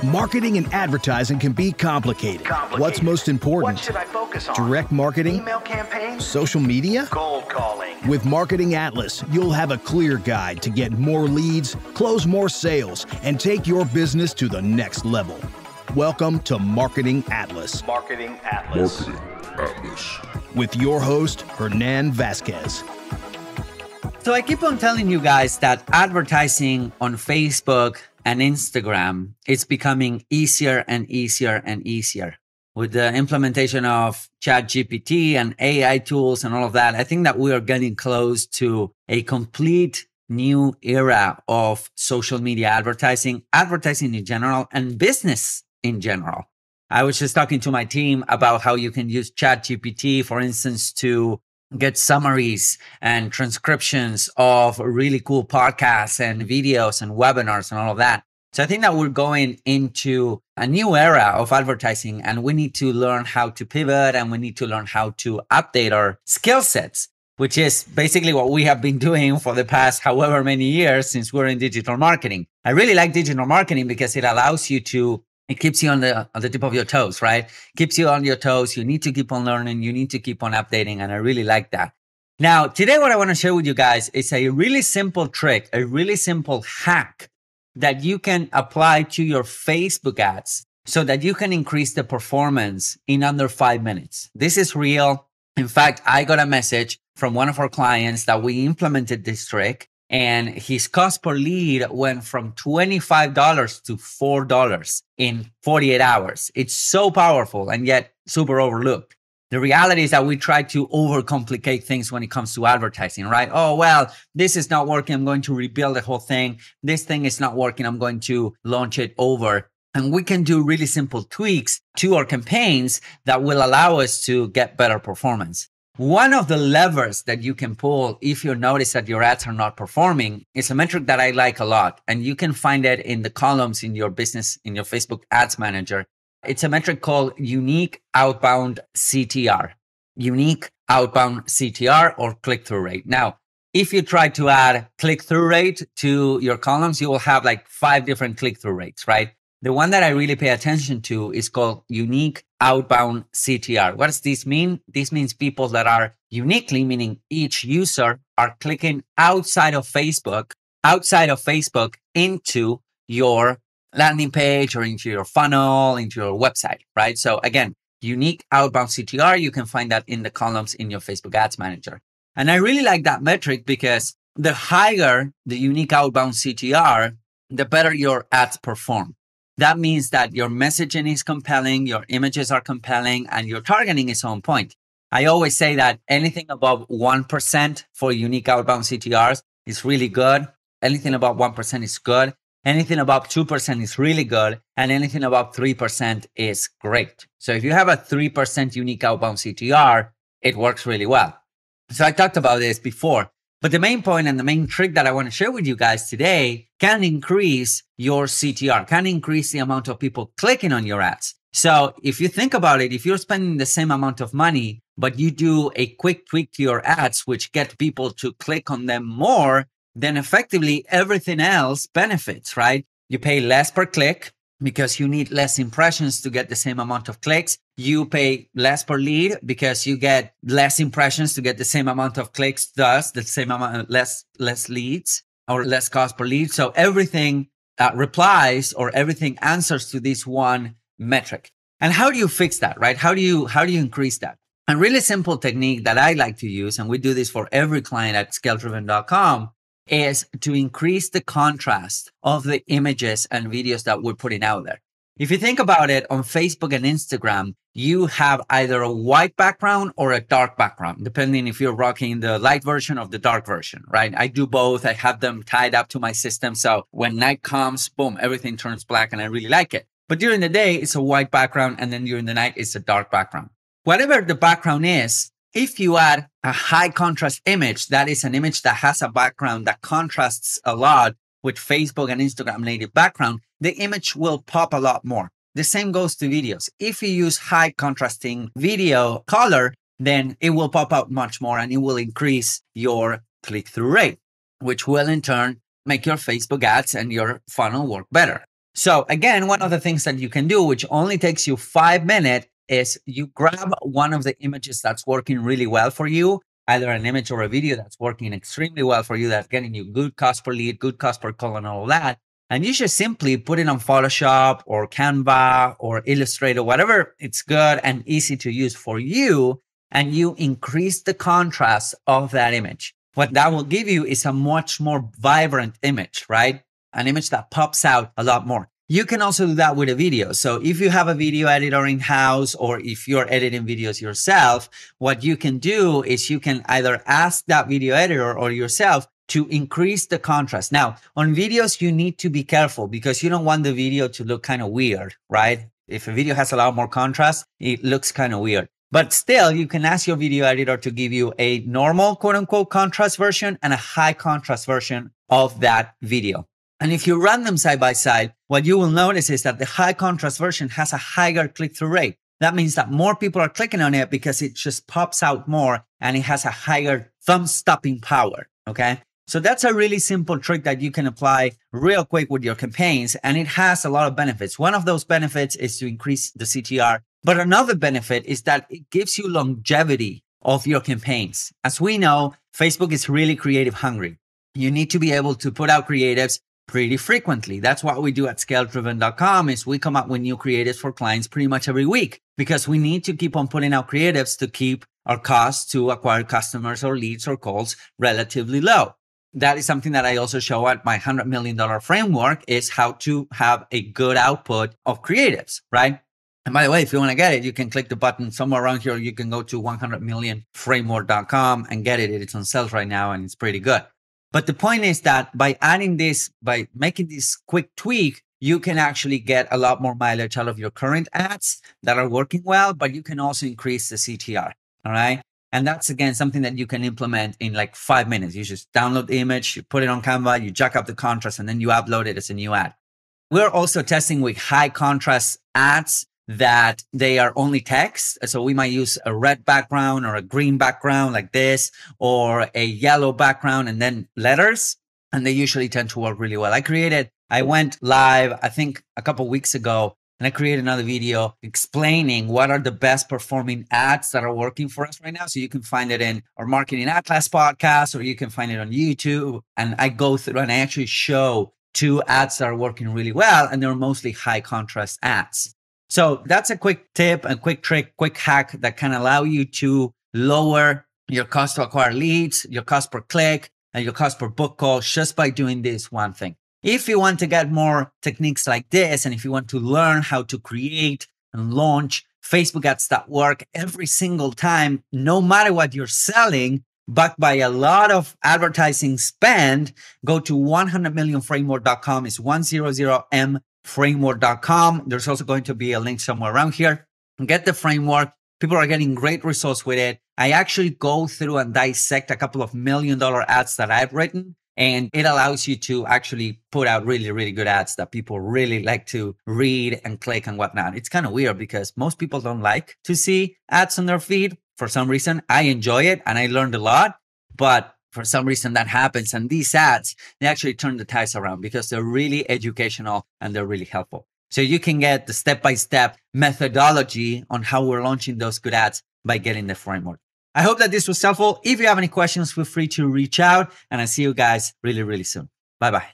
Marketing and advertising can be complicated. What's most important? What should I focus on? Direct marketing? Email campaigns? Social media? Cold calling? With Marketing Atlas, you'll have a clear guide to get more leads, close more sales, and take your business to the next level. Welcome to Marketing Atlas. Marketing Atlas. With your host, Hernan Vasquez. So I keep on telling you guys that advertising on Facebook and Instagram is becoming easier and easier and easier. With the implementation of ChatGPT and AI tools and all of that, I think that we are getting close to a complete new era of social media advertising in general, and business in general. I was just talking to my team about how you can use ChatGPT, for instance, to get summaries and transcriptions of really cool podcasts and videos and webinars and all of that. So I think that we're going into a new era of advertising, and we need to learn how to pivot, and we need to learn how to update our skill sets, which is basically what we have been doing for the past however many years since we're in digital marketing. I really like digital marketing because it allows you to, it keeps you on the tip of your toes, right? Keeps you on your toes. You need to keep on learning. You need to keep on updating. And I really like that. Now, today, what I want to share with you guys is a really simple trick, a really simple hack that you can apply to your Facebook ads so that you can increase the performance in under 5 minutes. This is real. In fact, I got a message from one of our clients that we implemented this trick, and his cost per lead went from $25 to $4 in 48 hours. It's so powerful and yet super overlooked. The reality is that we try to overcomplicate things when it comes to advertising, right? Oh, well, this is not working. I'm going to rebuild the whole thing. This thing is not working. I'm going to launch it over. And we can do really simple tweaks to our campaigns that will allow us to get better performance. One of the levers that you can pull if you notice that your ads are not performing is a metric that I like a lot. And you can find it in the columns in your business, in your Facebook Ads Manager. It's a metric called unique outbound CTR, unique outbound CTR or click-through rate. Now, if you try to add click-through rate to your columns, you will have like 5 different click-through rates, right? The one that I really pay attention to is called unique outbound CTR. What does this mean? This means people that are uniquely, meaning each user are clicking outside of Facebook into your landing page or into your funnel, into your website, right? So again, unique outbound CTR, you can find that in the columns in your Facebook Ads Manager. And I really like that metric because the higher the unique outbound CTR, the better your ads perform. That means that your messaging is compelling, your images are compelling, and your targeting is on point. I always say that anything above 1% for unique outbound CTRs is really good. Anything above 1% is good. Anything above 2% is really good. And anything above 3% is great. So if you have a 3% unique outbound CTR, it works really well. So I talked about this before. But the main point and the main trick that I want to share with you guys today can increase your CTR, can increase the amount of people clicking on your ads. So if you think about it, if you're spending the same amount of money, but you do a quick tweak to your ads, which get people to click on them more, then effectively everything else benefits, right? You pay less per click because you need less impressions to get the same amount of clicks. You pay less per lead because you get less impressions to get the same amount of clicks, thus the same amount, less leads or less cost per lead. So everything replies or everything answers to this one metric. And how do you fix that, right? How do you increase that? A really simple technique that I like to use, and we do this for every client at ScaleDriven.com, is to increase the contrast of the images and videos that we're putting out there. If you think about it, on Facebook and Instagram, you have either a white background or a dark background, depending if you're rocking the light version or the dark version, right? I do both. I have them tied up to my system. So when night comes, boom, everything turns black and I really like it. But during the day, it's a white background. And then during the night, it's a dark background. Whatever the background is, if you add a high contrast image, that is an image that has a background that contrasts a lot with Facebook and Instagram native background, the image will pop a lot more. The same goes to videos. If you use high contrasting video color, then it will pop out much more and it will increase your click-through rate, which will in turn make your Facebook ads and your funnel work better. So again, one of the things that you can do, which only takes you 5 minutes, is you grab one of the images that's working really well for you, either an image or a video that's working extremely well for you, that's getting you good cost per lead, good cost per call, and all of that. And you just simply put it on Photoshop or Canva or Illustrator, whatever it's good and easy to use for you, and you increase the contrast of that image. What that will give you is a much more vibrant image, right? An image that pops out a lot more. You can also do that with a video. So if you have a video editor in-house, or if you're editing videos yourself, what you can do is you can either ask that video editor or yourself to increase the contrast. Now, on videos, you need to be careful because you don't want the video to look kind of weird, right? If a video has a lot more contrast, it looks kind of weird. But still, you can ask your video editor to give you a normal, quote unquote, contrast version and a high contrast version of that video. And if you run them side by side, what you will notice is that the high contrast version has a higher click-through rate. That means that more people are clicking on it because it just pops out more and it has a higher thumb-stopping power, okay? So that's a really simple trick that you can apply real quick with your campaigns, and it has a lot of benefits. One of those benefits is to increase the CTR, but another benefit is that it gives you longevity of your campaigns. As we know, Facebook is really creative hungry. You need to be able to put out creatives pretty frequently. That's what we do at ScaleDriven.com is we come up with new creatives for clients pretty much every week because we need to keep on putting out creatives to keep our costs to acquire customers or leads or calls relatively low. That is something that I also show at my $100 million framework is how to have a good output of creatives, right? And by the way, if you want to get it, you can click the button somewhere around here. You can go to 100millionframework.com and get it. It's on sale right now and it's pretty good. But the point is that by adding this, by making this quick tweak, you can actually get a lot more mileage out of your current ads that are working well, but you can also increase the CTR. All right. And that's, again, something that you can implement in like 5 minutes. You just download the image, you put it on Canva, you jack up the contrast, and then you upload it as a new ad. We're also testing with high contrast ads that they are only text. So we might use a red background or a green background like this, or a yellow background and then letters. And they usually tend to work really well. I went live, I think a couple of weeks ago, and I created another video explaining what are the best performing ads that are working for us right now. So you can find it in our Marketing Atlas podcast, or you can find it on YouTube. And I go through and I actually show 2 ads that are working really well. And they're mostly high contrast ads. So that's a quick tip, a quick trick, quick hack that can allow you to lower your cost to acquire leads, your cost per click, and your cost per book call just by doing this one thing. If you want to get more techniques like this, and if you want to learn how to create and launch Facebook ads that work every single time, no matter what you're selling, backed by a lot of advertising spend, go to 100millionframework.com. It's 100m framework.com. There's also going to be a link somewhere around here. Get the framework. People are getting great results with it. I actually go through and dissect a couple of $1 million ads that I've written, and it allows you to actually put out really, really good ads that people really like to read and click and whatnot. It's kind of weird because most people don't like to see ads on their feed. For some reason, I enjoy it and I learned a lot, but for some reason that happens. And these ads, they actually turn the tides around because they're really educational and they're really helpful. So you can get the step-by-step methodology on how we're launching those good ads by getting the framework. I hope that this was helpful. If you have any questions, feel free to reach out, and I'll see you guys really, really soon. Bye-bye.